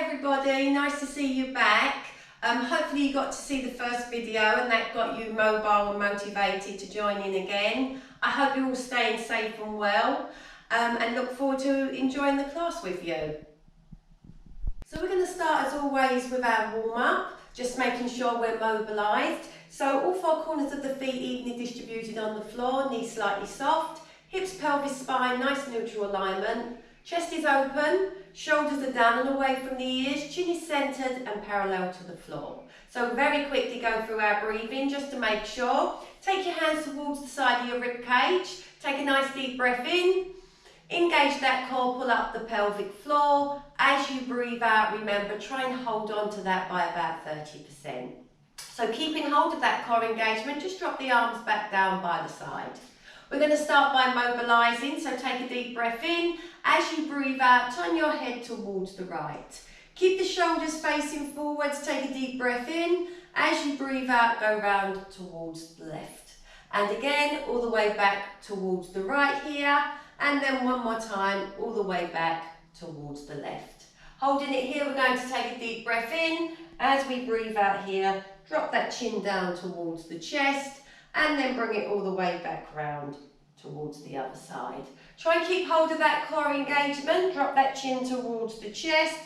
everybody, nice to see you back. Hopefully you got to see the first video and that got you mobile and motivated to join in again. I hope you're all staying safe and well and look forward to enjoying the class with you. So we're going to start as always with our warm-up, just making sure we're mobilised. So all four corners of the feet evenly distributed on the floor, knees slightly soft, hips, pelvis, spine, nice neutral alignment. Chest is open, shoulders are down and away from the ears, chin is centred and parallel to the floor. So very quickly go through our breathing just to make sure. Take your hands towards the side of your rib cage, take a nice deep breath in, engage that core, pull up the pelvic floor. As you breathe out, remember, try and hold on to that by about 30%. So keeping hold of that core engagement, just drop the arms back down by the side. We're going to start by mobilising, so take a deep breath in. As you breathe out, turn your head towards the right. Keep the shoulders facing forwards, take a deep breath in. As you breathe out, go round towards the left. And again, all the way back towards the right here. And then one more time, all the way back towards the left. Holding it here, we're going to take a deep breath in. As we breathe out here, drop that chin down towards the chest. And then bring it all the way back round towards the other side. Try and keep hold of that core engagement, drop that chin towards the chest,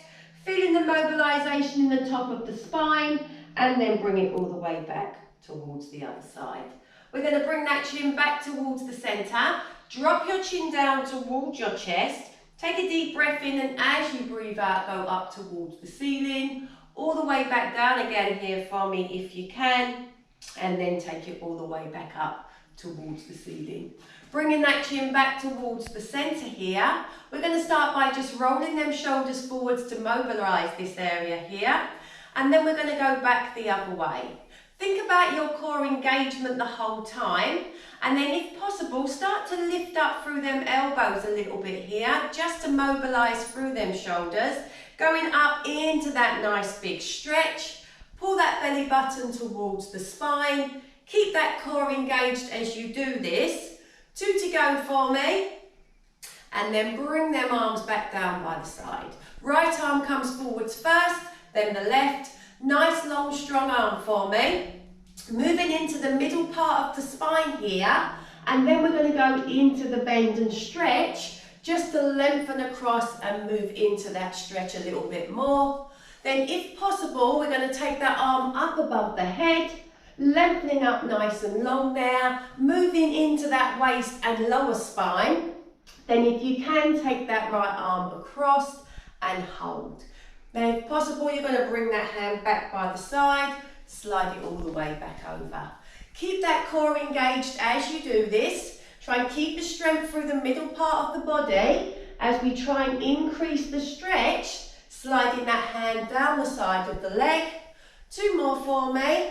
feeling the mobilisation in the top of the spine, and then bring it all the way back towards the other side. We're going to bring that chin back towards the centre, drop your chin down towards your chest, take a deep breath in, and as you breathe out, go up towards the ceiling, all the way back down again here for me if you can. And then take it all the way back up towards the ceiling. Bringing that chin back towards the centre here. We're going to start by just rolling them shoulders forwards to mobilise this area here. And then we're going to go back the other way. Think about your core engagement the whole time. And then if possible, start to lift up through them elbows a little bit here, just to mobilise through them shoulders. Going up into that nice big stretch. Pull that belly button towards the spine. Keep that core engaged as you do this. 2 to go for me. And then bring them arms back down by the side. Right arm comes forwards first, then the left. Nice long strong arm for me. Moving into the middle part of the spine here. And then we're going to go into the bend and stretch, just to lengthen across and move into that stretch a little bit more. Then if possible, we're going to take that arm up above the head, lengthening up nice and long there, moving into that waist and lower spine. Then if you can, take that right arm across and hold. Then if possible, you're going to bring that hand back by the side, slide it all the way back over. Keep that core engaged as you do this. Try and keep the strength through the middle part of the body as we try and increase the stretch. Sliding that hand down the side of the leg. 2 more for me.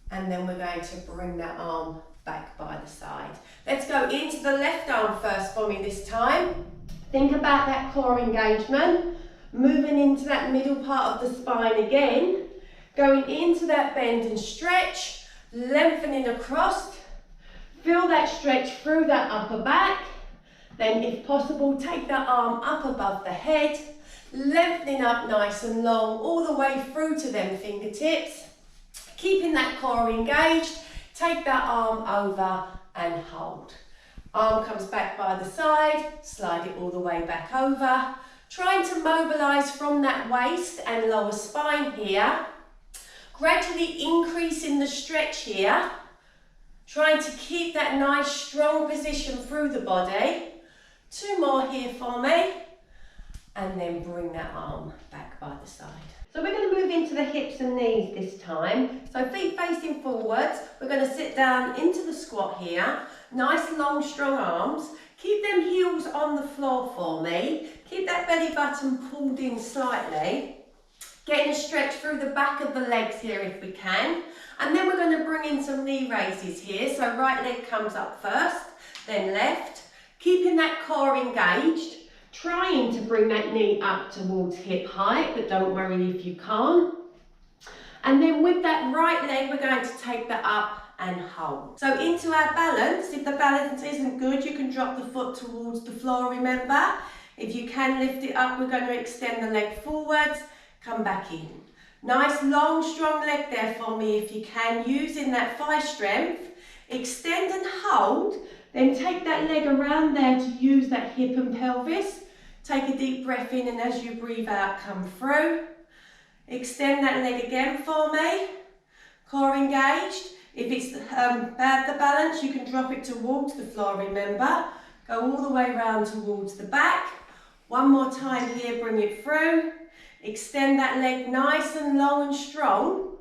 And then we're going to bring that arm back by the side. Let's go into the left arm first for me this time. Think about that core engagement. Moving into that middle part of the spine again. Going into that bend and stretch. Lengthening across. Feel that stretch through that upper back. Then if possible, take that arm up above the head. Lengthening up nice and long all the way through to them fingertips. Keeping that core engaged, take that arm over and hold. Arm comes back by the side, slide it all the way back over. Trying to mobilise from that waist and lower spine here. Gradually increasing the stretch here. Trying to keep that nice strong position through the body. 2 more here for me. And then bring that arm back by the side. So we're going to move into the hips and knees this time. So feet facing forwards. We're going to sit down into the squat here. Nice long strong arms. Keep them heels on the floor for me. Keep that belly button pulled in slightly. Getting a stretch through the back of the legs here if we can. And then we're going to bring in some knee raises here. So right leg comes up first, then left. Keeping that core engaged. Trying to bring that knee up towards hip height, but don't worry if you can't. And then with that right leg, we're going to take that up and hold. So into our balance. If the balance isn't good, you can drop the foot towards the floor, remember. If you can lift it up, we're going to extend the leg forwards, come back in. Nice, long, strong leg there for me if you can, using that thigh strength. Extend and hold, then take that leg around there to use that hip and pelvis. Take a deep breath in, and as you breathe out, come through. Extend that leg again for me. Core engaged. If it's bad the balance, you can drop it towards the floor, remember. Go all the way around towards the back. One more time here, bring it through. Extend that leg nice and long and strong.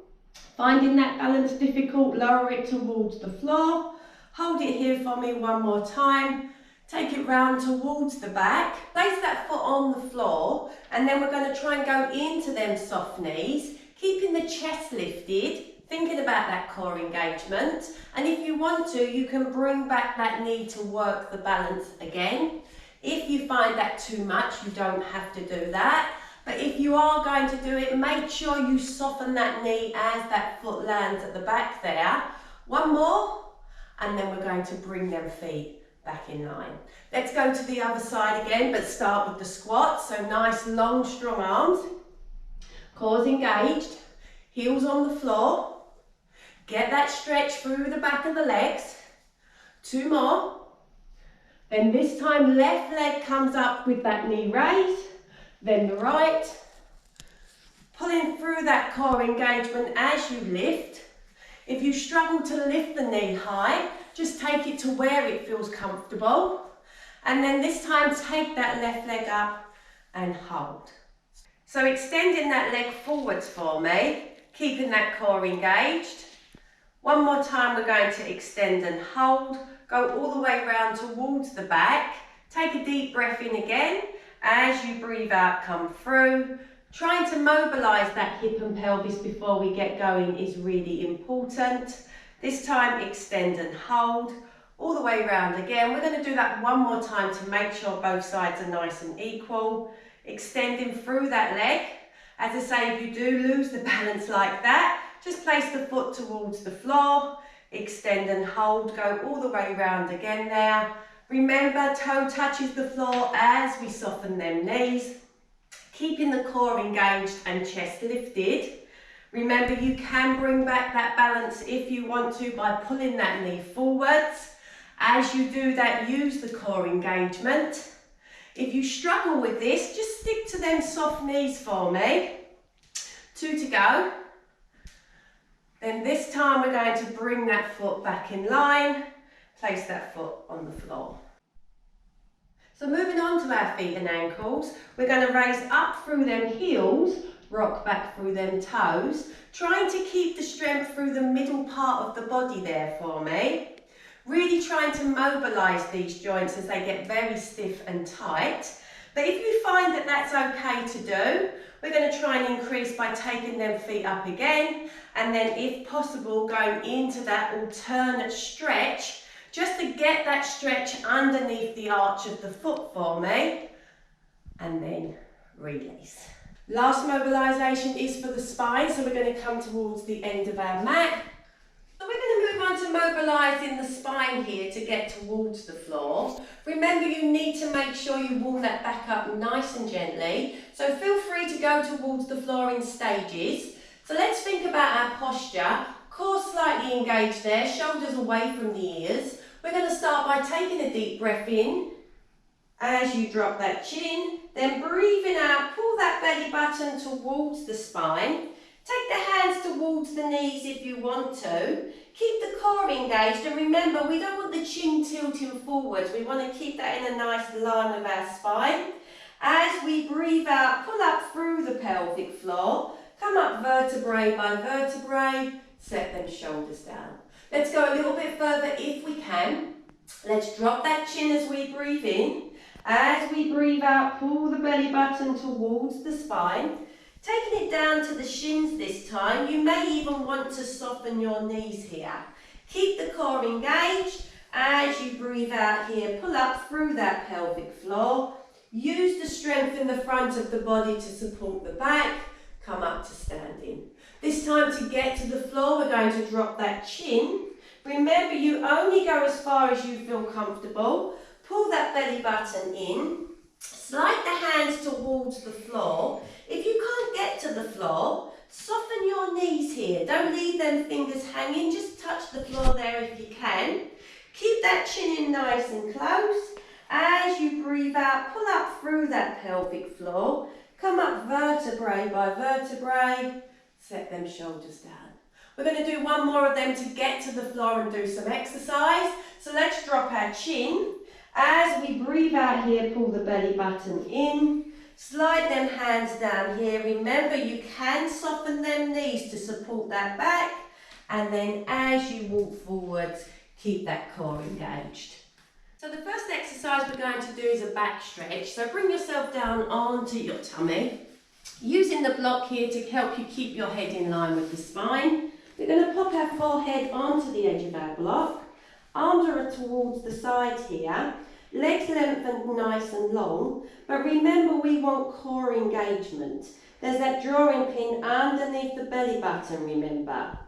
Finding that balance difficult, lower it towards the floor. Hold it here for me one more time. Take it round towards the back. Place that foot on the floor, and then we're going to try and go into them soft knees, keeping the chest lifted, thinking about that core engagement. And if you want to, you can bring back that knee to work the balance again. If you find that too much, you don't have to do that. But if you are going to do it, make sure you soften that knee as that foot lands at the back there. One more, and then we're going to bring them feet back in line. Let's go to the other side again, but start with the squat. So nice, long, strong arms. Core's engaged, heels on the floor. Get that stretch through the back of the legs. Two more. Then this time, left leg comes up with that knee raise. Then the right. Pulling through that core engagement as you lift. If you struggle to lift the knee high, just take it to where it feels comfortable. And then this time, take that left leg up and hold. So extending that leg forwards for me, keeping that core engaged. One more time, we're going to extend and hold. Go all the way around towards the back. Take a deep breath in again. As you breathe out, come through. Trying to mobilise that hip and pelvis before we get going is really important. This time, extend and hold. All the way around again. We're going to do that one more time to make sure both sides are nice and equal. Extending through that leg. As I say, if you do lose the balance like that, just place the foot towards the floor. Extend and hold. Go all the way around again there. Remember, toe touches the floor as we soften them knees. Keeping the core engaged and chest lifted. Remember, you can bring back that balance if you want to by pulling that knee forwards. As you do that, use the core engagement. If you struggle with this, just stick to them soft knees for me. 2 to go. Then this time we're going to bring that foot back in line. Place that foot on the floor. So moving on to our feet and ankles, we're going to raise up through them heels, rock back through them toes, trying to keep the strength through the middle part of the body there for me. Really trying to mobilise these joints as they get very stiff and tight. But if you find that that's okay to do, we're going to try and increase by taking them feet up again, and then if possible going into that alternate stretch, just to get that stretch underneath the arch of the foot for me, and then release. Last mobilisation is for the spine, so we're going to come towards the end of our mat. So we're going to move on to mobilising the spine here to get towards the floor. Remember, you need to make sure you warm that back up nice and gently. So feel free to go towards the floor in stages. So let's think about our posture. Core slightly engaged there, shoulders away from the ears. We're going to start by taking a deep breath in as you drop that chin. Then breathing out, pull that belly button towards the spine. Take the hands towards the knees if you want to. Keep the core engaged, and remember, we don't want the chin tilting forwards. We want to keep that in a nice line with our spine. As we breathe out, pull up through the pelvic floor. Come up vertebrae by vertebrae. Set them shoulders down. Let's go a little bit further if we can. Let's drop that chin as we breathe in. As we breathe out, pull the belly button towards the spine. Taking it down to the shins this time. You may even want to soften your knees here. Keep the core engaged. As you breathe out here, pull up through that pelvic floor. Use the strength in the front of the body to support the back. Come up to standing. This time, to get to the floor, we're going to drop that chin. Remember, you only go as far as you feel comfortable. Pull that belly button in. Slide the hands towards the floor. If you can't get to the floor, soften your knees here. Don't leave them fingers hanging, just touch the floor there if you can. Keep that chin in nice and close. As you breathe out, pull up through that pelvic floor. Come up vertebrae by vertebrae. Set them shoulders down. We're going to do one more of them to get to the floor and do some exercise. So let's drop our chin. As we breathe out here, pull the belly button in. Slide them hands down here. Remember, you can soften them knees to support that back. And then as you walk forwards, keep that core engaged. So the first exercise we're going to do is a back stretch. So bring yourself down onto your tummy. Using the block here to help you keep your head in line with the spine. We're going to pop our forehead onto the edge of our block. Arms are towards the sides here. Legs lengthened nice and long. But remember, we want core engagement. There's that drawing pin underneath the belly button, remember.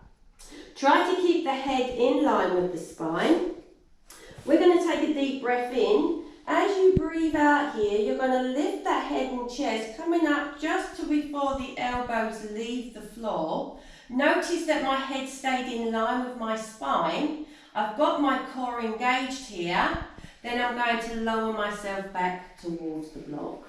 Try to keep the head in line with the spine. We're going to take a deep breath in. As you breathe out here, you're going to lift that head and chest, coming up just to before the elbows leave the floor. Notice that my head stayed in line with my spine. I've got my core engaged here. Then I'm going to lower myself back towards the block.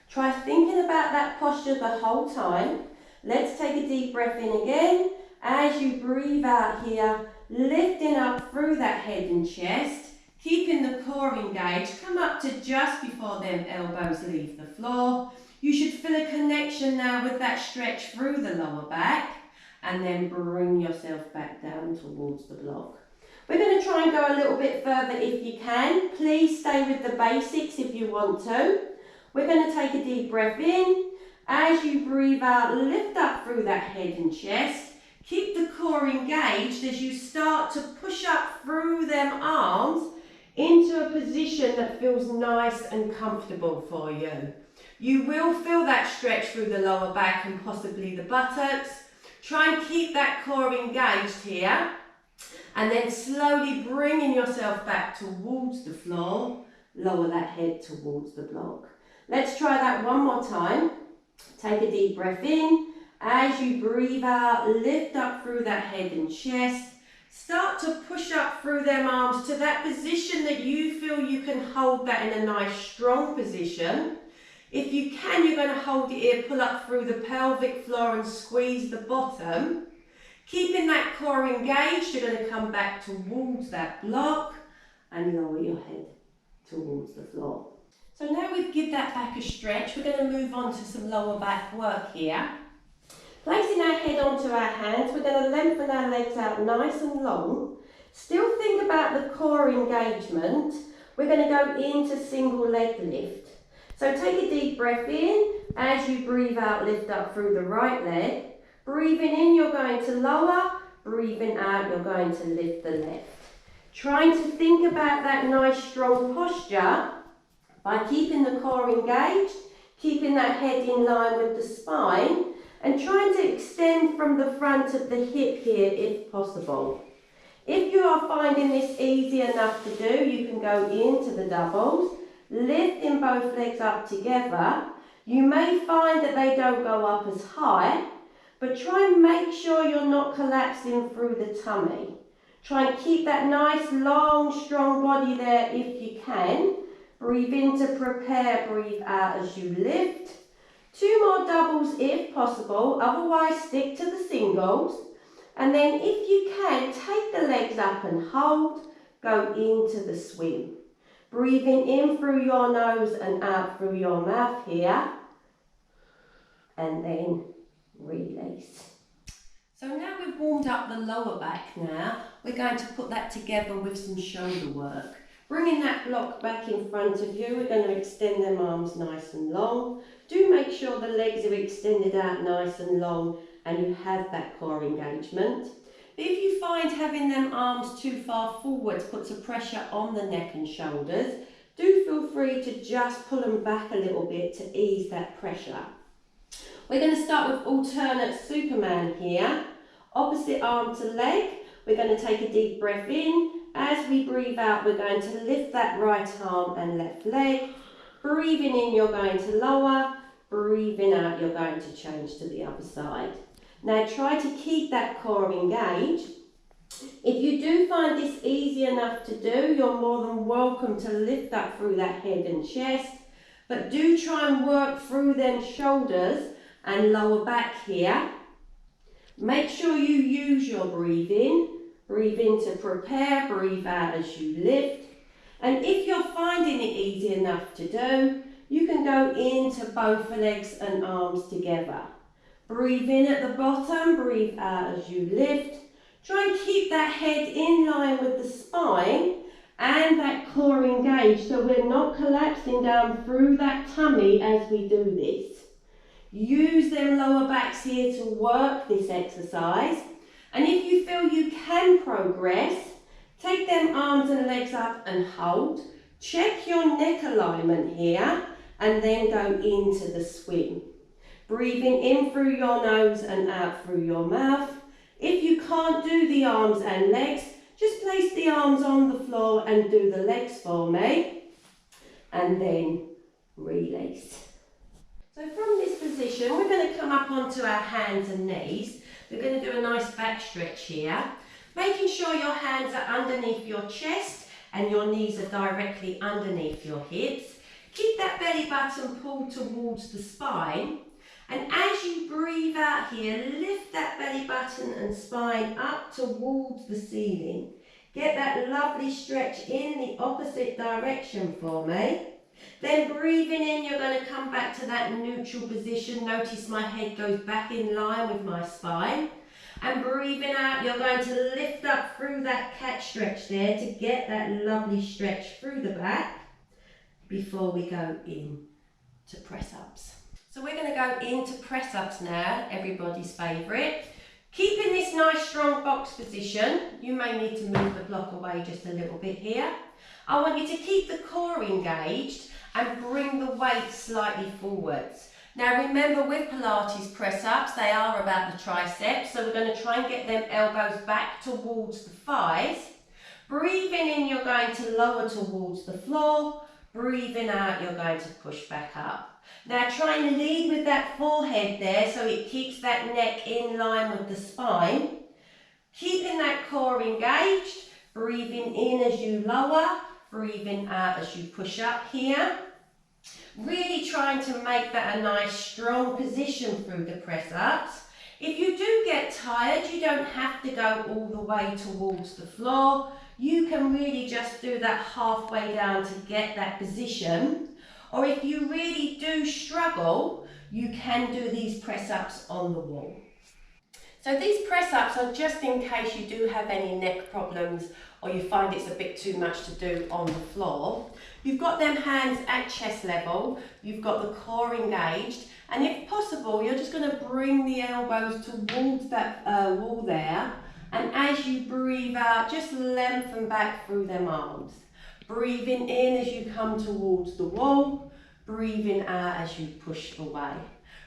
Try thinking about that posture the whole time. Let's take a deep breath in again. As you breathe out here, lifting up through that head and chest. Keeping the core engaged, come up to just before them elbows leave the floor. You should feel a connection now with that stretch through the lower back, and then bring yourself back down towards the block. We're going to try and go a little bit further if you can. Please stay with the basics if you want to. We're going to take a deep breath in. As you breathe out, lift up through that head and chest. Keep the core engaged as you start to push up through them arms into a position that feels nice and comfortable for you. You will feel that stretch through the lower back and possibly the buttocks. Try and keep that core engaged here, and then slowly bringing yourself back towards the floor. Lower that head towards the block. Let's try that one more time. Take a deep breath in. As you breathe out, lift up through that head and chest. Start to push up through them arms to that position that you feel you can hold that in a nice strong position. If you can, you're going to hold it here, pull up through the pelvic floor and squeeze the bottom. Keeping that core engaged, you're going to come back towards that block and lower your head towards the floor. So now we've given that back a stretch, we're going to move on to some lower back work here. Placing our head onto our hands, we're going to lengthen our legs out nice and long. Still think about the core engagement. We're going to go into single leg lift. So take a deep breath in. As you breathe out, lift up through the right leg. Breathing in, you're going to lower. Breathing out, you're going to lift the left. Trying to think about that nice strong posture by keeping the core engaged, keeping that head in line with the spine, and trying to extend from the front of the hip here if possible. If you are finding this easy enough to do, you can go into the doubles, lifting both legs up together. You may find that they don't go up as high, but try and make sure you're not collapsing through the tummy. Try and keep that nice, long, strong body there if you can. Breathe in to prepare, breathe out as you lift. 2 more doubles if possible, otherwise stick to the singles. And then if you can, take the legs up and hold, go into the swim. Breathing in through your nose and out through your mouth here. And then release. So now we've warmed up the lower back now, we're going to put that together with some shoulder work. Bringing that block back in front of you, we're going to extend them arms nice and long. Do make sure the legs are extended out nice and long and you have that core engagement. But if you find having them arms too far forwards puts a pressure on the neck and shoulders, do feel free to just pull them back a little bit to ease that pressure. We're going to start with alternate Superman here. Opposite arm to leg. We're going to take a deep breath in. As we breathe out, we're going to lift that right arm and left leg. Breathing in, you're going to lower. Breathing out, you're going to change to the other side. Now try to keep that core engaged. If you do find this easy enough to do, you're more than welcome to lift up through that head and chest. But do try and work through them shoulders and lower back here. Make sure you use your breathing. Breathe in to prepare, breathe out as you lift. And if you're finding it easy enough to do, you can go into both legs and arms together. Breathe in at the bottom, breathe out as you lift. Try and keep that head in line with the spine and that core engaged so we're not collapsing down through that tummy as we do this. Use them lower backs here to work this exercise. And if you feel you can progress, take them arms and legs up and hold. Check your neck alignment here and then go into the swing. Breathing in through your nose and out through your mouth. If you can't do the arms and legs, just place the arms on the floor and do the legs for me. And then release. So from this position, we're going to come up onto our hands and knees. We're going to do a nice back stretch here. Making sure your hands are underneath your chest and your knees are directly underneath your hips. Keep that belly button pulled towards the spine. And as you breathe out here, lift that belly button and spine up towards the ceiling. Get that lovely stretch in the opposite direction for me. Then breathing in, you're going to come back to that neutral position. Notice my head goes back in line with my spine. And breathing out, you're going to lift up through that cat stretch there to get that lovely stretch through the back before we go in to press-ups. So we're going to go into press-ups now, everybody's favourite. Keeping this nice strong box position, you may need to move the block away just a little bit here. I want you to keep the core engaged and bring the weight slightly forwards. Now remember with Pilates press-ups, they are about the triceps, so we're going to try and get them elbows back towards the thighs. Breathing in, you're going to lower towards the floor. Breathing out, you're going to push back up. Now try and lead with that forehead there so it keeps that neck in line with the spine. Keeping that core engaged, breathing in as you lower, breathing out as you push up here. Really trying to make that a nice strong position through the press-ups. If you do get tired, you don't have to go all the way towards the floor. You can really just do that halfway down to get that position. Or if you really do struggle, you can do these press-ups on the wall. So these press-ups are just in case you do have any neck problems or you find it's a bit too much to do on the floor. You've got them hands at chest level, you've got the core engaged, and if possible, you're just going to bring the elbows towards that wall there, and as you breathe out, just lengthen back through them arms. Breathing in as you come towards the wall, breathing out as you push away.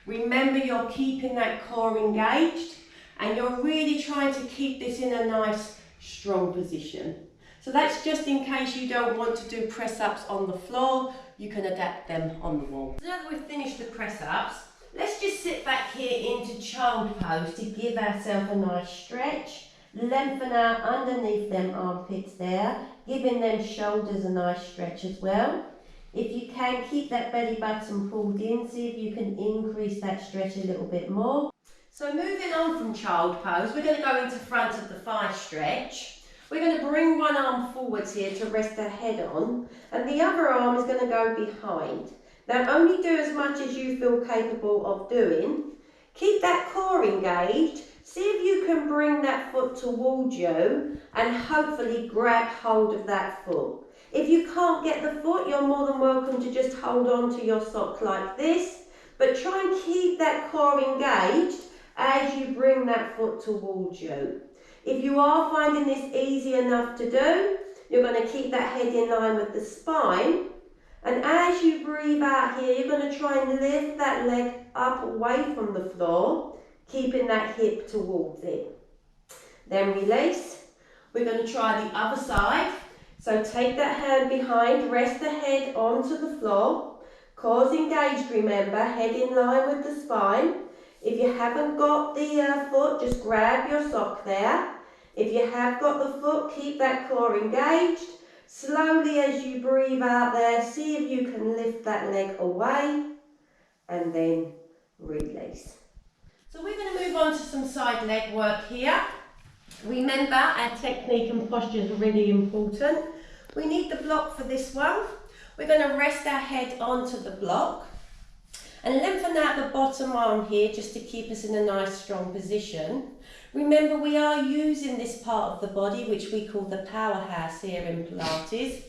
Remember, you're keeping that core engaged and you're really trying to keep this in a nice, strong position. So that's just in case you don't want to do press-ups on the floor, you can adapt them on the wall. So now that we've finished the press-ups, let's just sit back here into child pose to give ourselves a nice stretch. Lengthen out underneath them armpits there, giving them shoulders a nice stretch as well. If you can, keep that belly button pulled in, see if you can increase that stretch a little bit more. So moving on from child pose, we're going to go into front of the thigh stretch. We're going to bring one arm forwards here to rest the head on, and the other arm is going to go behind. Now only do as much as you feel capable of doing. Keep that core engaged. See if you can bring that foot towards you and hopefully grab hold of that foot. If you can't get the foot, you're more than welcome to just hold on to your sock like this, but try and keep that core engaged as you bring that foot towards you. If you are finding this easy enough to do, you're going to keep that head in line with the spine, and as you breathe out here, you're going to try and lift that leg up away from the floor, keeping that hip towards it. Then release. We're going to try the other side. So take that hand behind, rest the head onto the floor. Cores engaged, remember, head in line with the spine. If you haven't got the foot, just grab your sock there. If you have got the foot, keep that core engaged. Slowly as you breathe out there, see if you can lift that leg away and then release. So we're going to move on to some side leg work here. Remember, our technique and posture is really important. We need the block for this one. We're going to rest our head onto the block and lengthen out the bottom arm here just to keep us in a nice strong position. Remember, we are using this part of the body which we call the powerhouse here in Pilates.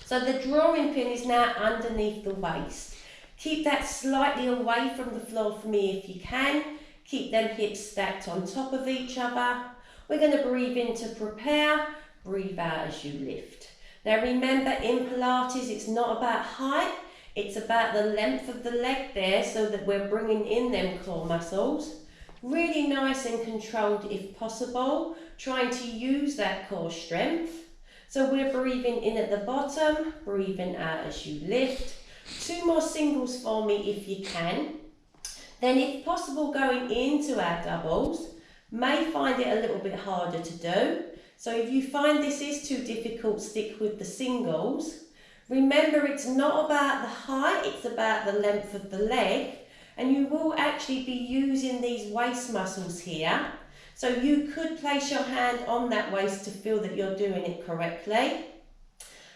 So the drawing pin is now underneath the waist. Keep that slightly away from the floor for me if you can. Keep them hips stacked on top of each other. We're going to breathe in to prepare, breathe out as you lift. Now remember, in Pilates it's not about height, it's about the length of the leg there so that we're bringing in them core muscles. Really nice and controlled if possible, trying to use that core strength. So we're breathing in at the bottom, breathing out as you lift. 2 more singles for me if you can. Then if possible, going into our doubles. May find it a little bit harder to do. So if you find this is too difficult, stick with the singles. Remember, it's not about the height, it's about the length of the leg. And you will actually be using these waist muscles here. So you could place your hand on that waist to feel that you're doing it correctly.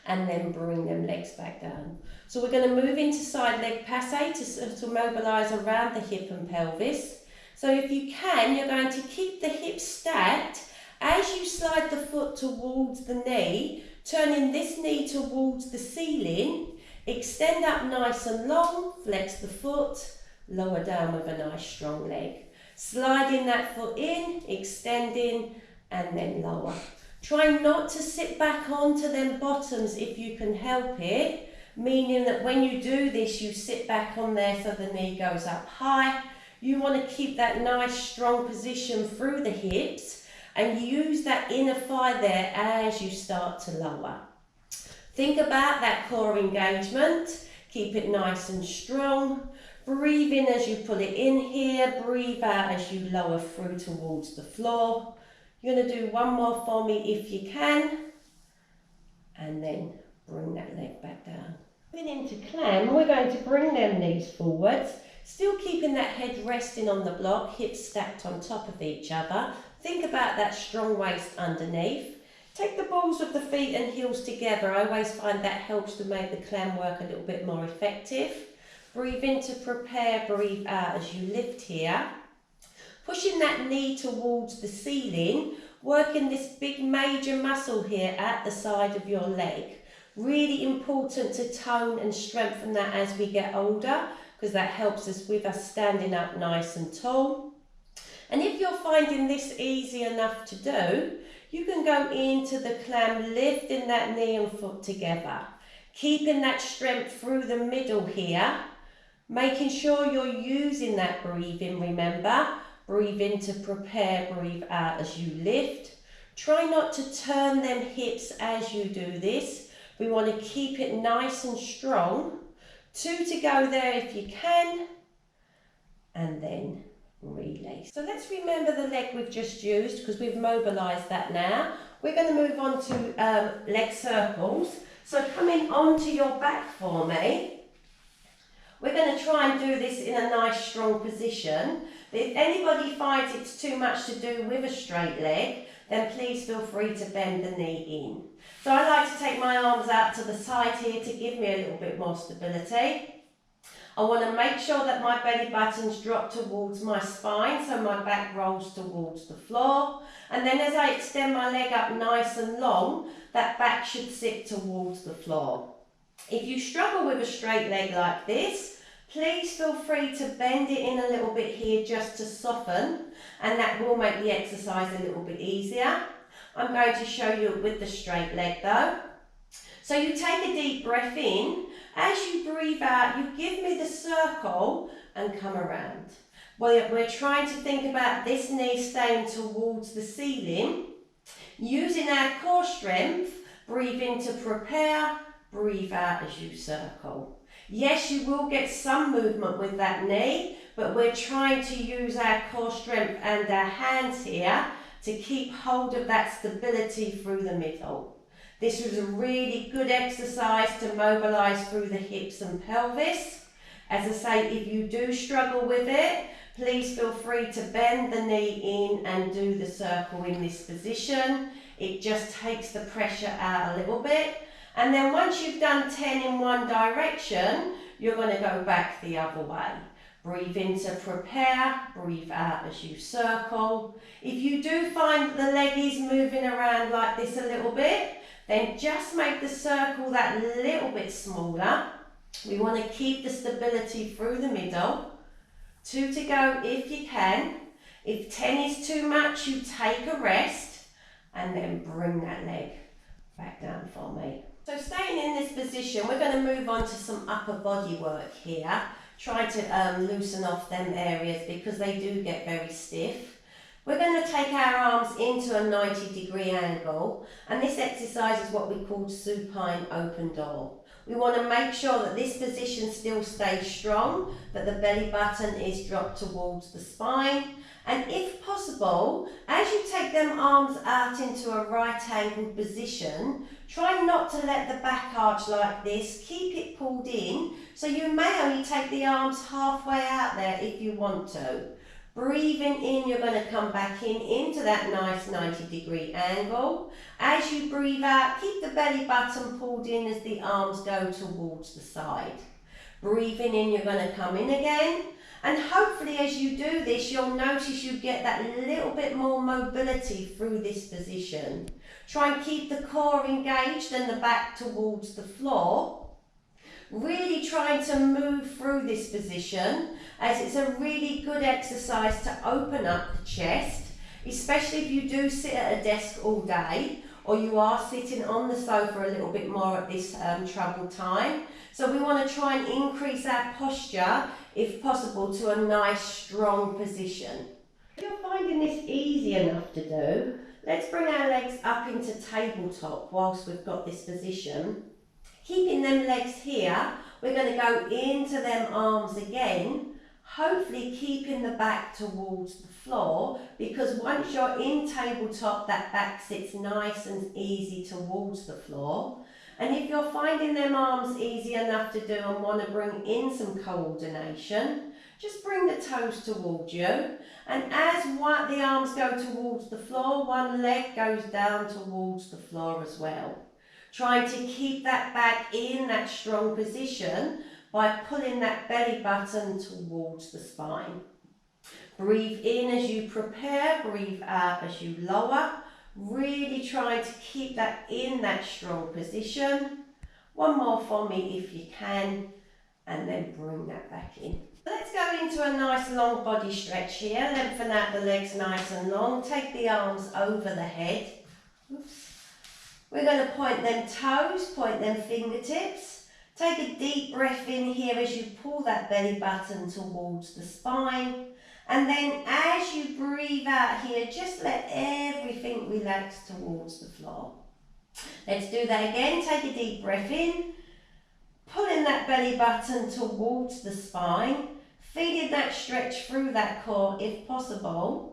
And then bring them legs back down. So we're going to move into side leg passe to mobilise around the hip and pelvis. So if you can, you're going to keep the hips stacked as you slide the foot towards the knee, turning this knee towards the ceiling, extend up nice and long, flex the foot, lower down with a nice strong leg. Sliding that foot in, extending, and then lower. Try not to sit back onto them bottoms if you can help it, meaning that when you do this, you sit back on there so the knee goes up high. You want to keep that nice strong position through the hips and use that inner thigh there as you start to lower. Think about that core engagement. Keep it nice and strong. Breathe in as you pull it in here. Breathe out as you lower through towards the floor. You're going to do 1 more for me if you can. And then bring that leg back down. Moving into clam, we're going to bring them knees forwards. Still keeping that head resting on the block, hips stacked on top of each other. Think about that strong waist underneath. Take the balls of the feet and heels together. I always find that helps to make the clam work a little bit more effective. Breathe in to prepare, breathe out as you lift here. Pushing that knee towards the ceiling, working this big major muscle here at the side of your leg. Really important to tone and strengthen that as we get older, because that helps us with us standing up nice and tall. And if you're finding this easy enough to do, you can go into the clam, lifting that knee and foot together. Keeping that strength through the middle here, making sure you're using that breathing, remember. Breathe in to prepare, breathe out as you lift. Try not to turn them hips as you do this. We want to keep it nice and strong. 2 to go there if you can. And then release. So let's remember the leg we've just used because we've mobilised that now. We're going to move on to leg circles. So coming onto your back for me. We're going to try and do this in a nice strong position. If anybody finds it's too much to do with a straight leg, then please feel free to bend the knee in. So I like to take my arms out to the side here to give me a little bit more stability. I want to make sure that my belly buttons drop towards my spine so my back rolls towards the floor. And then as I extend my leg up nice and long, that back should sit towards the floor. If you struggle with a straight leg like this, please feel free to bend it in a little bit here just to soften, and that will make the exercise a little bit easier. I'm going to show you with the straight leg though. So you take a deep breath in. As you breathe out, you give me the circle and come around. We're trying to think about this knee staying towards the ceiling. Using our core strength, breathe in to prepare, breathe out as you circle. Yes, you will get some movement with that knee, but we're trying to use our core strength and our hands here to keep hold of that stability through the middle. This was a really good exercise to mobilise through the hips and pelvis. As I say, if you do struggle with it, please feel free to bend the knee in and do the circle in this position. It just takes the pressure out a little bit. And then once you've done 10 in one direction, you're going to go back the other way. Breathe in to prepare, breathe out as you circle. If you do find the leg is moving around like this a little bit, then just make the circle that little bit smaller. We want to keep the stability through the middle. 2 to go if you can. If 10 is too much, you take a rest and then bring that leg back down for me. So staying in this position, we're going to move on to some upper body work here. Try to loosen off them areas because they do get very stiff. We're going to take our arms into a 90-degree angle, and this exercise is what we call supine open door. We want to make sure that this position still stays strong, that the belly button is dropped towards the spine, and if possible, as you take them arms out into a right angled position, try not to let the back arch like this, keep it pulled in, so you may only take the arms halfway out there if you want to. Breathing in, you're going to come back in into that nice 90-degree angle. As you breathe out, keep the belly button pulled in as the arms go towards the side. Breathing in, you're going to come in again. And hopefully as you do this, you'll notice you get that little bit more mobility through this position. Try and keep the core engaged and the back towards the floor. Really trying to move through this position, as it's a really good exercise to open up the chest, especially if you do sit at a desk all day or you are sitting on the sofa a little bit more at this troubled time. So we want to try and increase our posture, if possible, to a nice strong position. If you're finding this easy enough to do, let's bring our legs up into tabletop whilst we've got this position. Keeping them legs here, we're going to go into them arms again, hopefully keeping the back towards the floor, because once you're in tabletop, that back sits nice and easy towards the floor. And if you're finding them arms easy enough to do and want to bring in some coordination, just bring the toes towards you. And as the arms go towards the floor, one leg goes down towards the floor as well. Trying to keep that back in that strong position by pulling that belly button towards the spine. Breathe in as you prepare, breathe out as you lower. Really trying to keep that in that strong position. One more for me if you can, and then bring that back in. Let's go into a nice long body stretch here. Lengthen out the legs nice and long. Take the arms over the head. Oops. We're going to point them toes, point them fingertips. Take a deep breath in here as you pull that belly button towards the spine. And then as you breathe out here, just let everything relax towards the floor. Let's do that again. Take a deep breath in. Pulling that belly button towards the spine. Feeling that stretch through that core if possible.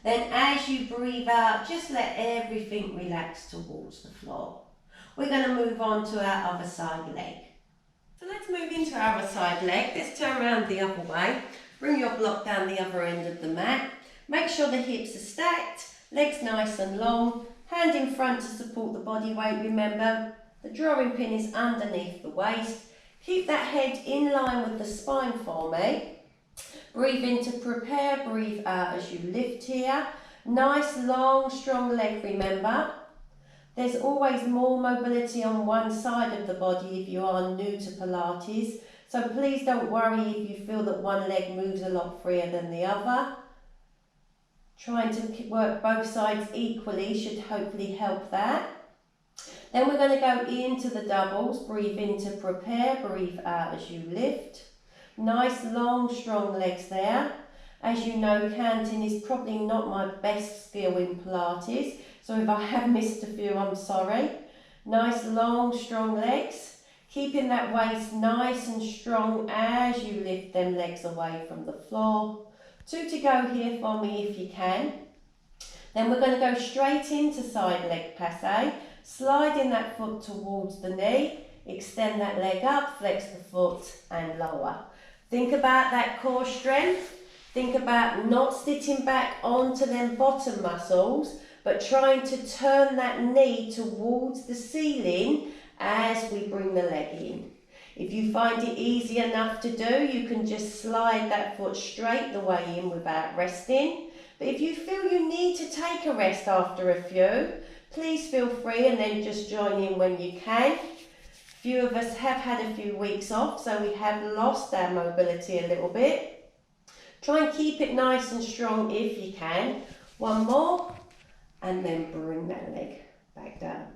Then as you breathe out, just let everything relax towards the floor. We're going to move on to our other side leg. So let's move into our other side leg. Let's turn around the other way. Bring your block down the other end of the mat. Make sure the hips are stacked, legs nice and long, hand in front to support the body weight. Remember, the drawing pin is underneath the waist. Keep that head in line with the spine for me. Breathe in to prepare, breathe out as you lift here. Nice, long, strong leg, remember. There's always more mobility on one side of the body if you are new to Pilates. So please don't worry if you feel that one leg moves a lot freer than the other. Trying to work both sides equally should hopefully help that. Then we're going to go into the doubles. Breathe in to prepare, breathe out as you lift. Nice, long, strong legs there. As you know, canting is probably not my best skill in Pilates, so if I have missed a few, I'm sorry. Nice, long, strong legs. Keeping that waist nice and strong as you lift them legs away from the floor. 2 to go here for me if you can. Then we're going to go straight into side leg passe, sliding that foot towards the knee, extend that leg up, flex the foot and lower. Think about that core strength. Think about not sitting back onto them bottom muscles, but trying to turn that knee towards the ceiling as we bring the leg in. If you find it easy enough to do, you can just slide that foot straight the way in without resting. But if you feel you need to take a rest after a few, please feel free and then just join in when you can. Few of us have had a few weeks off, so we have lost our mobility a little bit. Try and keep it nice and strong if you can. 1 more, and then bring that leg back down.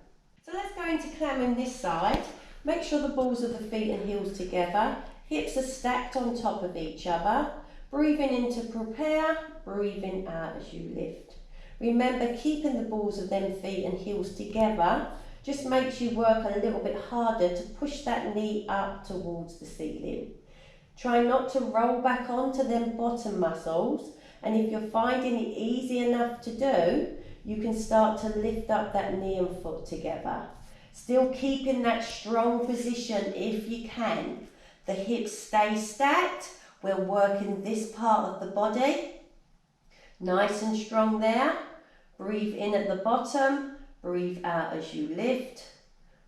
So let's go into clamming this side. Make sure the balls of the feet and heels together. Hips are stacked on top of each other. Breathing in to prepare, breathing out as you lift. Remember, keeping the balls of them feet and heels together just makes you work a little bit harder to push that knee up towards the ceiling. Try not to roll back onto them bottom muscles, and if you're finding it easy enough to do, you can start to lift up that knee and foot together. Still keeping that strong position if you can. The hips stay stacked. We're working this part of the body. Nice and strong there. Breathe in at the bottom. Breathe out as you lift.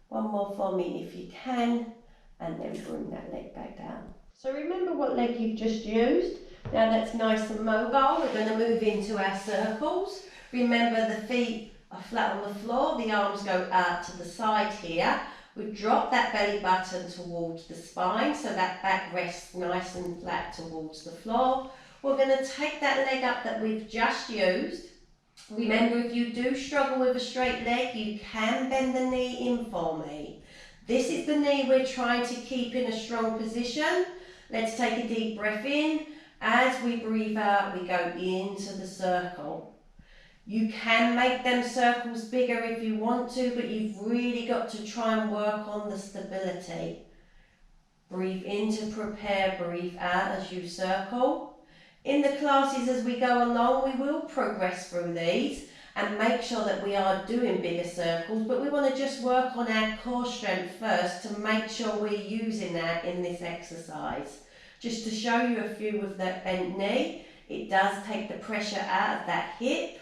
1 more for me if you can. And then bring that leg back down. So remember what leg you've just used. Now that's nice and mobile. We're going to move into our circles. Remember, the feet are flat on the floor. The arms go out to the side here. We've dropped that belly button towards the spine, so that back rests nice and flat towards the floor. We're going to take that leg up that we've just used. Remember, if you do struggle with a straight leg, you can bend the knee in for me. This is the knee we're trying to keep in a strong position. Let's take a deep breath in. As we breathe out, we go into the circle. You can make them circles bigger if you want to, but you've really got to try and work on the stability. Breathe in to prepare, breathe out as you circle. In the classes as we go along, we will progress through these and make sure that we are doing bigger circles, but we want to just work on our core strength first to make sure we're using that in this exercise. Just to show you a few with that bent knee, it does take the pressure out of that hip,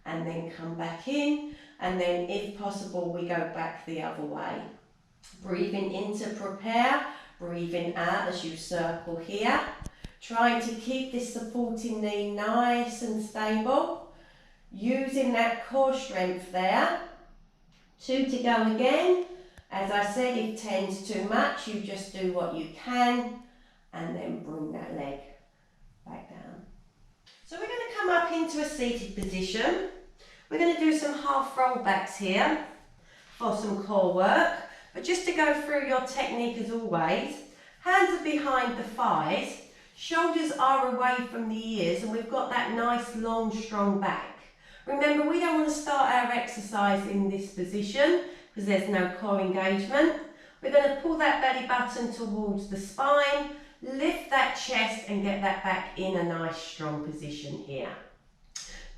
and then come back in, and then if possible we go back the other way. Breathing in to prepare, breathing out as you circle here. Trying to keep this supporting knee nice and stable, using that core strength there. 2 to go again. As I said, if 10's too much, you just do what you can, and then bring that leg back down. So we're going to come up into a seated position. We're going to do some half rollbacks here for some core work. But just to go through your technique as always, hands are behind the thighs, shoulders are away from the ears, and we've got that nice long strong back. Remember, we don't want to start our exercise in this position because there's no core engagement. We're going to pull that belly button towards the spine, lift that chest and get that back in a nice strong position here.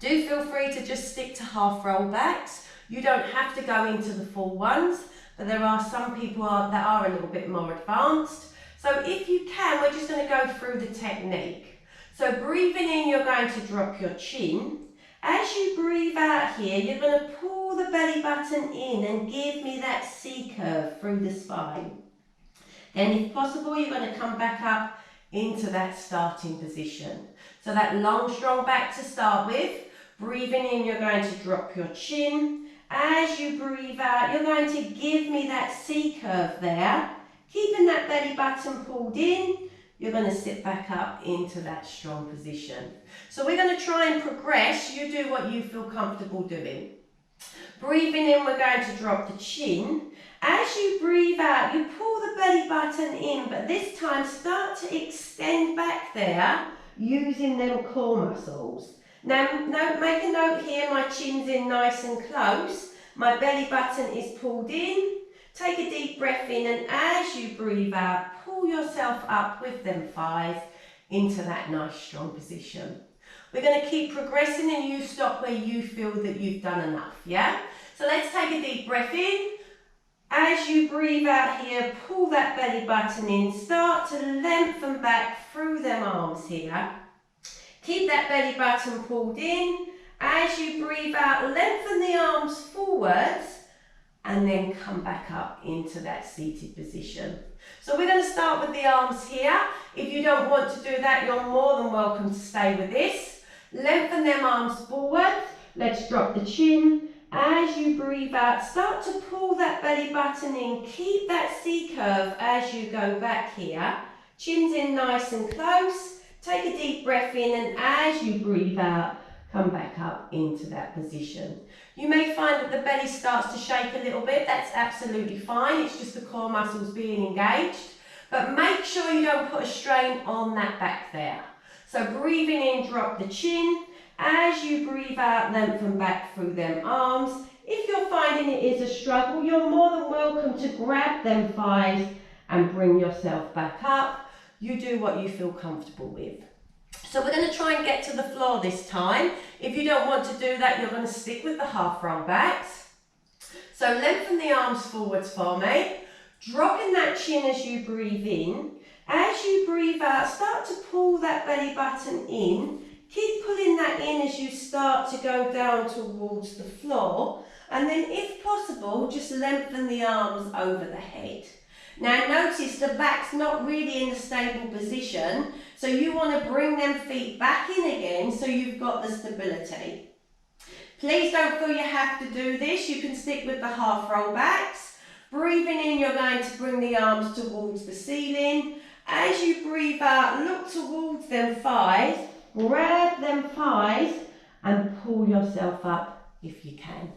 Do feel free to just stick to half rollbacks. You don't have to go into the full ones, but there are some people that are a little bit more advanced. So if you can, we're just going to go through the technique. So breathing in, you're going to drop your chin. As you breathe out here, you're going to pull the belly button in and give me that C curve through the spine. Then if possible, you're going to come back up into that starting position. So that long, strong back to start with. Breathing in, you're going to drop your chin. As you breathe out, you're going to give me that C curve there. Keeping that belly button pulled in, you're going to sit back up into that strong position. So we're going to try and progress. You do what you feel comfortable doing. Breathing in, we're going to drop the chin. As you breathe out, you pull the belly button in, but this time start to extend back there using them core muscles. Now, make a note here, my chin's in nice and close. My belly button is pulled in. Take a deep breath in, and as you breathe out, pull yourself up with them thighs into that nice strong position. We're going to keep progressing and you stop where you feel that you've done enough, yeah? So let's take a deep breath in. As you breathe out here, pull that belly button in. Start to lengthen back through them arms here. Keep that belly button pulled in. As you breathe out, lengthen the arms forwards and then come back up into that seated position. So we're going to start with the arms here. If you don't want to do that, you're more than welcome to stay with this. Lengthen them arms forward. Let's drop the chin. As you breathe out, start to pull that belly button in. Keep that C curve as you go back here. Chin's in nice and close. Take a deep breath in, and as you breathe out, come back up into that position. You may find that the belly starts to shake a little bit. That's absolutely fine. It's just the core muscles being engaged. But make sure you don't put a strain on that back there. So breathing in, drop the chin. As you breathe out, lengthen back through them arms. If you're finding it is a struggle, you're more than welcome to grab them thighs and bring yourself back up. You do what you feel comfortable with. So we're going to try and get to the floor this time. If you don't want to do that, you're going to stick with the half roll backs. So lengthen the arms forwards for me. Dropping that chin as you breathe in. As you breathe out, start to pull that belly button in. Keep pulling that in as you start to go down towards the floor. And then if possible, just lengthen the arms over the head. Now notice the back's not really in a stable position, so you want to bring them feet back in again so you've got the stability. Please don't feel you have to do this. You can stick with the half roll backs. Breathing in, you're going to bring the arms towards the ceiling. As you breathe out, look towards them thighs, grab them thighs and pull yourself up if you can.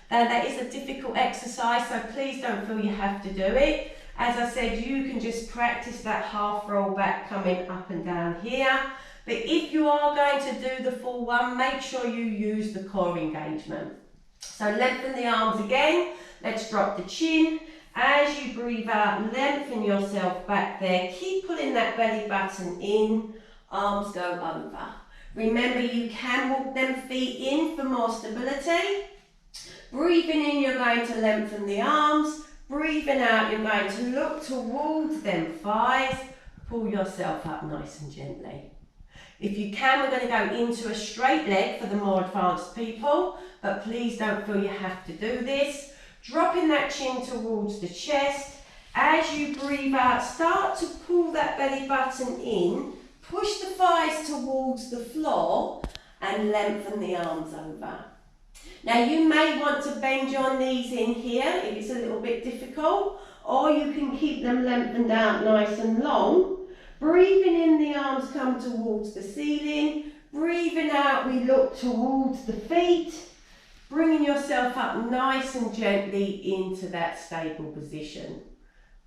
Now that is a difficult exercise, so please don't feel you have to do it. As I said, you can just practice that half roll back coming up and down here. But if you are going to do the full one, make sure you use the core engagement. So lengthen the arms again. Let's drop the chin. As you breathe out, lengthen yourself back there. Keep pulling that belly button in. Arms go over. Remember, you can walk them feet in for more stability. Breathing in, you're going to lengthen the arms. Breathing out, you're going to look towards them thighs. Pull yourself up nice and gently. If you can, we're going to go into a straight leg for the more advanced people, but please don't feel you have to do this. Dropping that chin towards the chest. As you breathe out, start to pull that belly button in. Push the thighs towards the floor and lengthen the arms over. Now you may want to bend your knees in here if it's a little bit difficult, or you can keep them lengthened out nice and long. Breathing in, the arms come towards the ceiling. Breathing out, we look towards the feet. Bringing yourself up nice and gently into that stable position.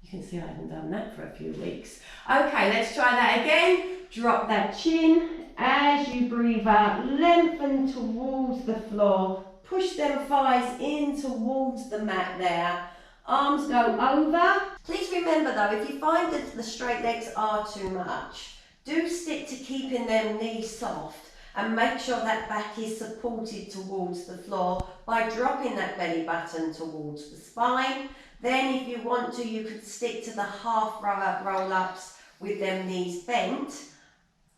You can see I haven't done that for a few weeks. Okay, let's try that again. Drop that chin. As you breathe out, lengthen towards the floor. Push them thighs in towards the mat there. Arms go over. Please remember though, if you find that the straight legs are too much, do stick to keeping them knees soft and make sure that back is supported towards the floor by dropping that belly button towards the spine. Then if you want to, you could stick to the half roll-ups with them knees bent.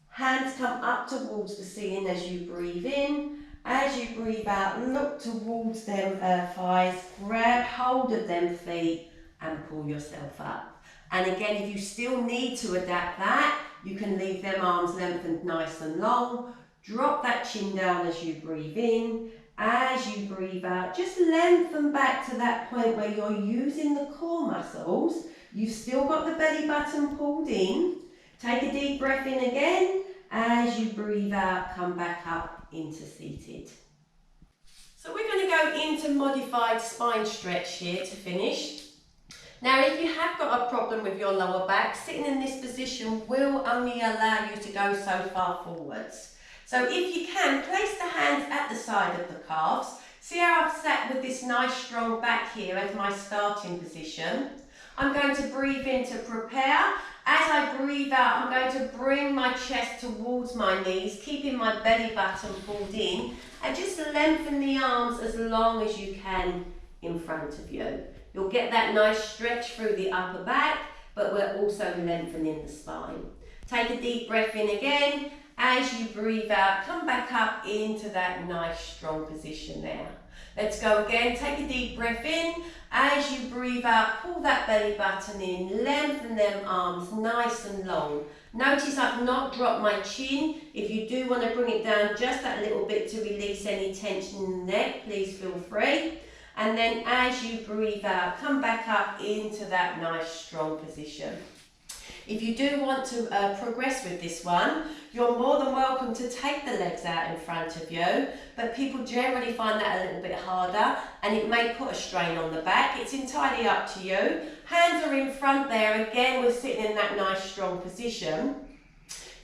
Hands come up towards the ceiling as you breathe in. As you breathe out, look towards them thighs, grab hold of them feet and pull yourself up. And again, if you still need to adapt that, you can leave them arms lengthened nice and long. Drop that chin down as you breathe in. As you breathe out, just lengthen back to that point where you're using the core muscles. You've still got the belly button pulled in. Take a deep breath in again. As you breathe out, come back up into seated. So we're going to go into modified spine stretch here to finish. Now if you have got a problem with your lower back, sitting in this position will only allow you to go so far forwards. So if you can, place the hands at the side of the calves, See how I've sat with this nice strong back here as my starting position? I'm going to breathe in to prepare. As I breathe out, I'm going to bring my chest towards my knees, keeping my belly button pulled in, and just lengthen the arms as long as you can in front of you. You'll get that nice stretch through the upper back, but we're also lengthening the spine. Take a deep breath in again. As you breathe out, come back up into that nice strong position there. Let's go again. Take a deep breath in. As you breathe out, pull that belly button in, lengthen them arms nice and long. Notice I've not dropped my chin. If you do want to bring it down just that little bit to release any tension in the neck, please feel free. And then as you breathe out, come back up into that nice strong position. If you do want to progress with this one, you're more than welcome to take the legs out in front of you, but people generally find that a little bit harder and it may put a strain on the back. It's entirely up to you. Hands are in front there. Again, we're sitting in that nice strong position.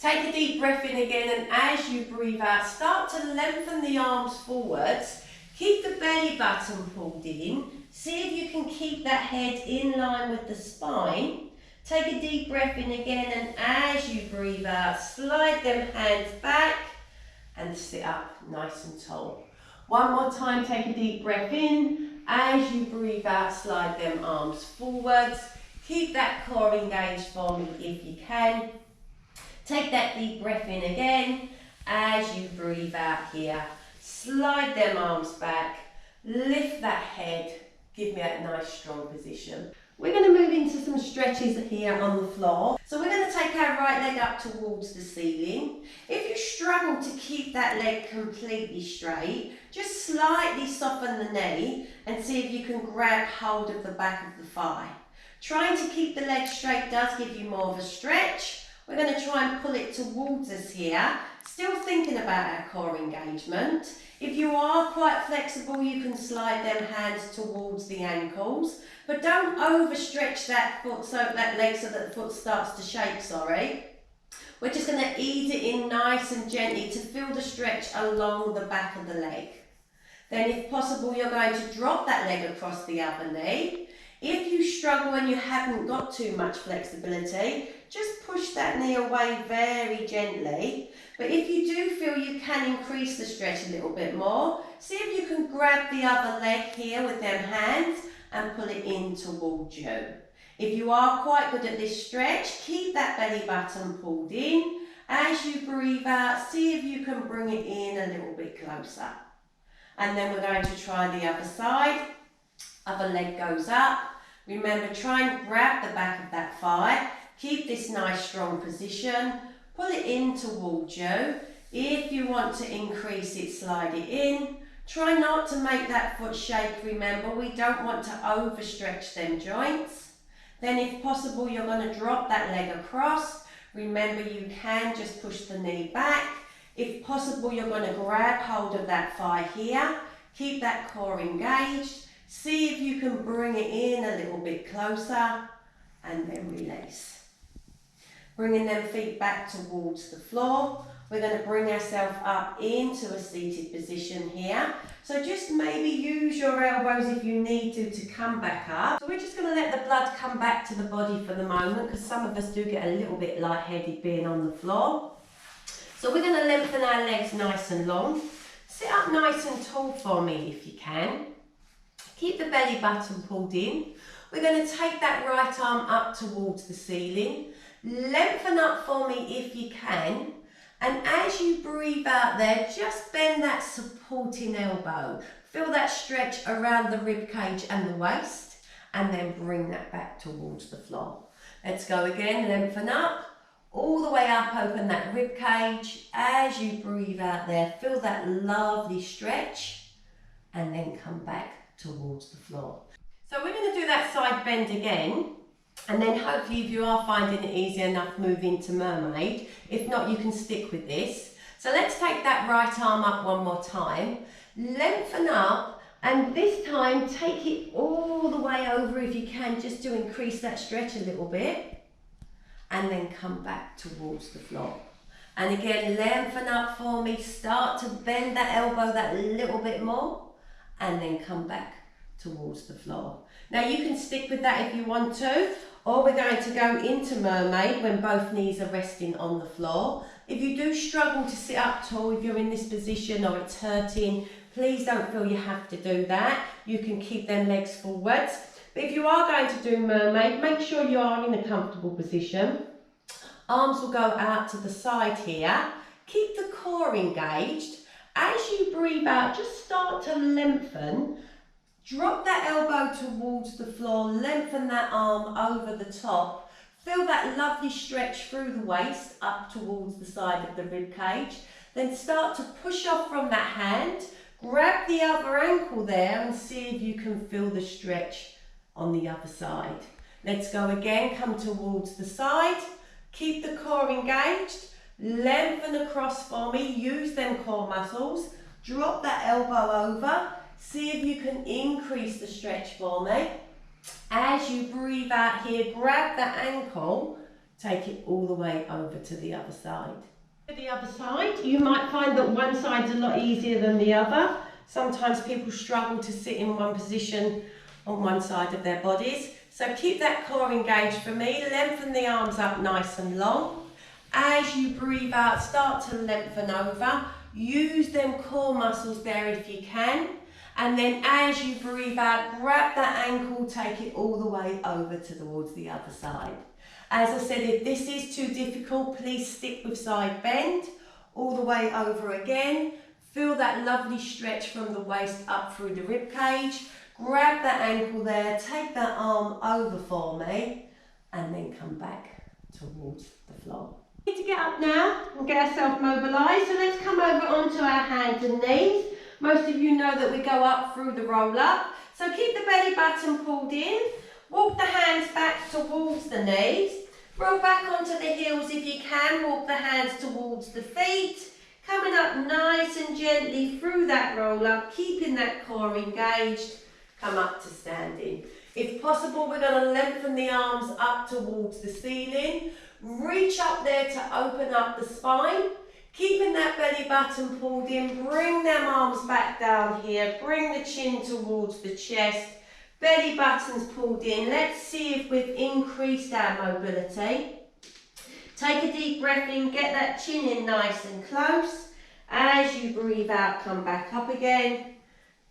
Take a deep breath in again, and as you breathe out, start to lengthen the arms forwards. Keep the belly button pulled in. See if you can keep that head in line with the spine. Take a deep breath in again, and as you breathe out, slide them hands back and sit up nice and tall. One more time, take a deep breath in. As you breathe out, slide them arms forwards. Keep that core engaged for me if you can. Take that deep breath in again. As you breathe out here, slide them arms back, lift that head, give me that nice strong position. We're going to move into some stretches here on the floor. So we're going to take our right leg up towards the ceiling. If you struggle to keep that leg completely straight, just slightly soften the knee and see if you can grab hold of the back of the thigh. Trying to keep the leg straight does give you more of a stretch. We're going to try and pull it towards us here. Still thinking about our core engagement. If you are quite flexible, you can slide them hands towards the ankles, but don't overstretch that foot, that leg so that the foot starts to shake, sorry. We're just going to ease it in nice and gently to feel the stretch along the back of the leg. Then if possible, you're going to drop that leg across the other knee. If you struggle and you haven't got too much flexibility, just push that knee away very gently. But if you do feel you can increase the stretch a little bit more, see if you can grab the other leg here with them hands and pull it in towards you. If you are quite good at this stretch, keep that belly button pulled in. As you breathe out, see if you can bring it in a little bit closer. And then we're going to try the other side. Other leg goes up. Remember, try and grab the back of that thigh. Keep this nice strong position. Pull it in towards you. If you want to increase it, slide it in. Try not to make that foot shake. Remember, we don't want to overstretch them joints. Then if possible, you're going to drop that leg across. Remember, you can just push the knee back. If possible, you're going to grab hold of that thigh here. Keep that core engaged. See if you can bring it in a little bit closer and then release. Bringing them feet back towards the floor. We're going to bring ourselves up into a seated position here. So just maybe use your elbows if you need to come back up. So we're just going to let the blood come back to the body for the moment, because some of us do get a little bit lightheaded being on the floor. So we're going to lengthen our legs nice and long. Sit up nice and tall for me if you can. Keep the belly button pulled in. We're going to take that right arm up towards the ceiling. Lengthen up for me if you can. And as you breathe out there, just bend that supporting elbow. Feel that stretch around the rib cage and the waist, and then bring that back towards the floor. Let's go again. Lengthen up, all the way up, open that rib cage. As you breathe out there, feel that lovely stretch, and then come back towards the floor. So we're going to do that side bend again, and then hopefully if you are finding it easy enough, move into mermaid. If not, you can stick with this. So let's take that right arm up one more time, lengthen up, and this time take it all the way over if you can, just to increase that stretch a little bit, and then come back towards the floor. And again, lengthen up for me, start to bend that elbow that little bit more, and then come back towards the floor. Now you can stick with that if you want to, or we're going to go into mermaid when both knees are resting on the floor. If you do struggle to sit up tall, if you're in this position or it's hurting, please don't feel you have to do that. You can keep them legs forwards. But if you are going to do mermaid, make sure you are in a comfortable position. Arms will go out to the side here. Keep the core engaged. As you breathe out, just start to lengthen. Drop that elbow towards the floor, lengthen that arm over the top. Feel that lovely stretch through the waist up towards the side of the rib cage. Then start to push off from that hand. Grab the other ankle there and see if you can feel the stretch on the other side. Let's go again, come towards the side. Keep the core engaged. Lengthen across for me, use them core muscles. Drop that elbow over. See if you can increase the stretch for me. As you breathe out here, grab that ankle, take it all the way over to the other side. To the other side, you might find that one side's a lot easier than the other. Sometimes people struggle to sit in one position on one side of their bodies. So keep that core engaged for me. Lengthen the arms up nice and long. As you breathe out, start to lengthen over. Use them core muscles there if you can. And then as you breathe out, grab that ankle, take it all the way over towards the other side. As I said, if this is too difficult, please stick with side bend. All the way over again. Feel that lovely stretch from the waist up through the rib cage. Grab that ankle there, take that arm over for me, and then come back towards the floor. We need to get up now and get ourselves mobilised. So let's come over onto our hands and knees. Most of you know that we go up through the roll up. So keep the belly button pulled in. Walk the hands back towards the knees. Roll back onto the heels if you can. Walk the hands towards the feet. Coming up nice and gently through that roll up, keeping that core engaged. Come up to standing. If possible, we're going to lengthen the arms up towards the ceiling. Reach up there to open up the spine. Keeping that belly button pulled in, bring them arms back down here, bring the chin towards the chest, belly buttons pulled in. Let's see if we've increased our mobility. Take a deep breath in, get that chin in nice and close. As you breathe out, come back up again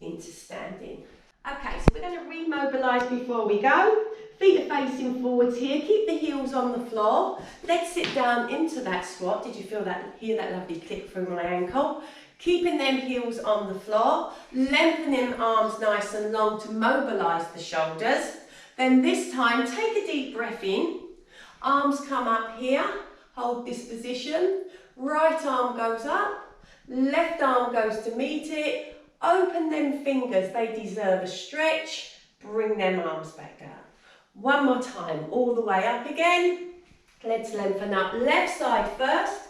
into standing. Okay, so we're going to remobilise before we go. Feet are facing forwards here. Keep the heels on the floor. Let's sit down into that squat. Did you feel that? Hear that lovely click through my ankle? Keeping them heels on the floor. Lengthening arms nice and long to mobilise the shoulders. Then this time, take a deep breath in. Arms come up here. Hold this position. Right arm goes up. Left arm goes to meet it. Open them fingers. They deserve a stretch. Bring them arms back down. One more time, all the way up again. Let's lengthen up. Left side first,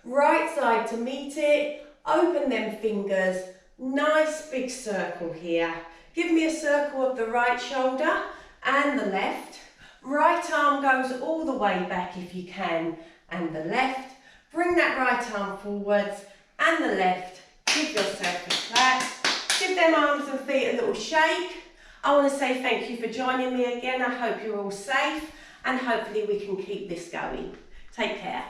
right side to meet it. Open them fingers. Nice big circle here. Give me a circle of the right shoulder and the left. Right arm goes all the way back if you can, and the left. Bring that right arm forwards and the left. Give yourself a clap. Give them arms and feet a little shake. I want to say thank you for joining me again. I hope you're all safe and hopefully we can keep this going. Take care.